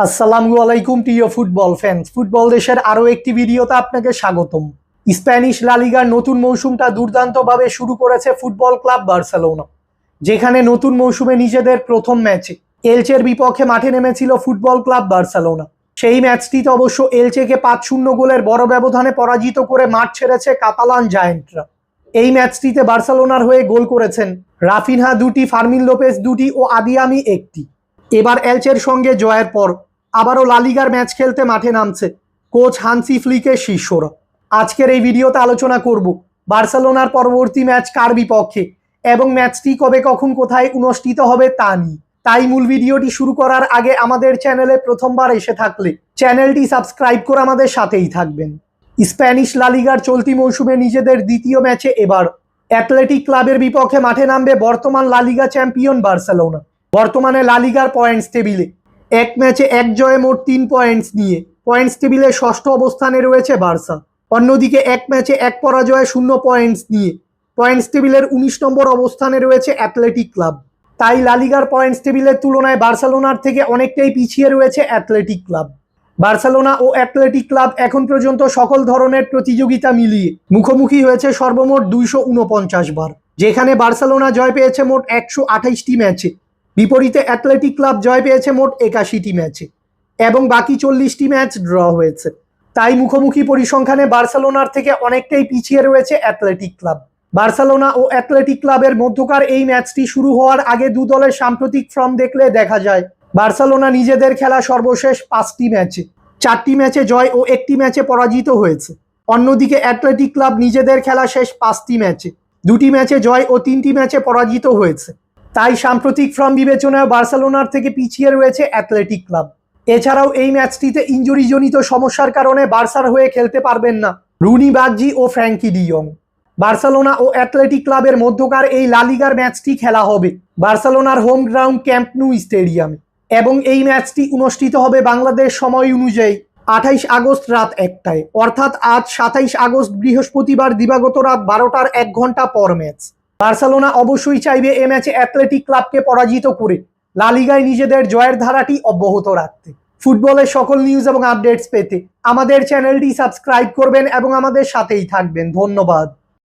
আসসালামু আলাইকুম প্রিয় ফুটবল ফ্যান্স। ফুটবল দেশের আরও একটি ভিডিওতে আপনাকে স্বাগতম। স্প্যানিশ লা লিগার নতুন মৌসুমটা দুর্দান্তভাবে শুরু করেছে ফুটবল ক্লাব বার্সেলোনা, যেখানে নতুন মৌসুমে নিজেদের প্রথম ম্যাচে এলচের বিপক্ষে মাঠে নেমেছিল ফুটবল ক্লাব বার্সেলোনা। সেই ম্যাচটিতে অবশ্য এলচেকে 5-0 গোলের বড় ব্যবধানে পরাজিত করে মাঠ ছেড়েছে কাতালান জায়ান্টরা। এই ম্যাচটিতে বার্সেলোনার হয়ে গোল করেছেন রাফিনহা 2টি, ফার্মিন লোপেজ 2টি ও আদিয়ামি 1টি। এবার এলচের সঙ্গে জয়ের পর আবারও লা লিগার ম্যাচ খেলতে মাঠে নামছে কোচ হানসি ফ্লিকের শিষ্যরা। আজকের এই ভিডিওতে আলোচনা করব বার্সেলোনার পরবর্তী ম্যাচ কার বিপক্ষে এবং ম্যাচটি কবে কখন কোথায় অনুষ্ঠিত হবে তা নিয়ে। তাই মূল ভিডিওটি শুরু করার আগে আমাদের চ্যানেলে প্রথমবার এসে থাকলে চ্যানেলটি সাবস্ক্রাইব করে আমাদের সাথেই থাকবেন। স্প্যানিশ লা লিগার চলতি মৌসুমে নিজেদের দ্বিতীয় ম্যাচে এবার অ্যাথলেটিক ক্লাবের বিপক্ষে মাঠে নামবে বর্তমান লা লিগা চ্যাম্পিয়ন বার্সেলোনা। বর্তমানে লা লিগার পয়েন্টস টেবিলে এক ম্যাচে এক জয়ে মোট 3 পয়েন্টস নিয়ে পয়েন্টস টেবিলে ষষ্ঠ অবস্থানে রয়েছে বার্সা। অন্যদিকে এক ম্যাচে এক পরাজয়ে 0 পয়েন্টস নিয়ে পয়েন্টস টেবিলের 19 নম্বর অবস্থানে রয়েছে অ্যাথলেটিক ক্লাব। তাই লা লিগার পয়েন্টস টেবিলের তুলনায় বার্সেলোনার থেকে অনেকটাই পিছিয়ে রয়েছে অ্যাথলেটিক ক্লাব। বার্সেলোনা ও অ্যাথলেটিক ক্লাব এখন পর্যন্ত সকল ধরনের প্রতিযোগিতা মিলিয়ে মুখোমুখি হয়েছে সর্বমোট 249 বার, যেখানে বার্সেলোনা জয় পেয়েছে মোট 128টি ম্যাচে, বিপরীতে অ্যাথলেটিক ক্লাব জয় পেয়েছে মোট 81টি ম্যাচে এবং বাকি 40টি ম্যাচ ড্র হয়েছে। তাই মুখোমুখি পরিসংখ্যানে বার্সেলোনার থেকে অনেকটাই পিছিয়ে রয়েছে অ্যাথলেটিক ক্লাব। বার্সেলোনা ও অ্যাথলেটিক ক্লাবের মধ্যকার এই ম্যাচটি শুরু হওয়ার আগে দু দলের সাম্প্রতিক ফর্ম দেখলে দেখা যায় বার্সেলোনা নিজেদের খেলা সর্বশেষ 5টি ম্যাচে 4টি ম্যাচে জয় ও 1টি ম্যাচে পরাজিত হয়েছে। অন্যদিকে অ্যাথলেটিক ক্লাব নিজেদের খেলা শেষ 5টি ম্যাচে 2টি ম্যাচে জয় ও 3টি ম্যাচে পরাজিত হয়েছে। তাই সাম্প্রতিক ফর্ম বিবেচনায় বার্সেলোনার থেকে পিছিয়ে রয়েছে অ্যাথলেটিক ক্লাব। এছাড়াও এই ম্যাচটিতে ইনজুরিজনিত সমস্যার কারণে বার্সার হয়ে খেলতে পারবেন না রুনি বাগজি ও ফ্র্যাঙ্কি ডিয়ং। বার্সেলোনা ও অ্যাথলেটিক ক্লাবের মধ্যকার এই লা লিগার ম্যাচটি খেলা হবে বার্সেলোনার হোম গ্রাউন্ড ক্যাম্প নু স্টেডিয়ামে এবং এই ম্যাচটি অনুষ্ঠিত হবে বাংলাদেশ সময় অনুযায়ী 28 আগস্ট রাত 1টায়, অর্থাৎ আজ 27 আগস্ট বৃহস্পতিবার দিবাগত রাত 12টার 1 ঘন্টা পর ম্যাচ। বার্সেলোনা অবশ্যই চাইবে এ ম্যাচে অ্যাথলেটিক ক্লাবকে পরাজিত করে লা লিগায় নিজেদের জয়ের ধারাটি অব্যাহত রাখতে। ফুটবলের সকল নিউজ এবং আপডেটস পেতে আমাদের চ্যানেলটি সাবস্ক্রাইব করবেন এবং আমাদের সাথেই থাকবেন। ধন্যবাদ।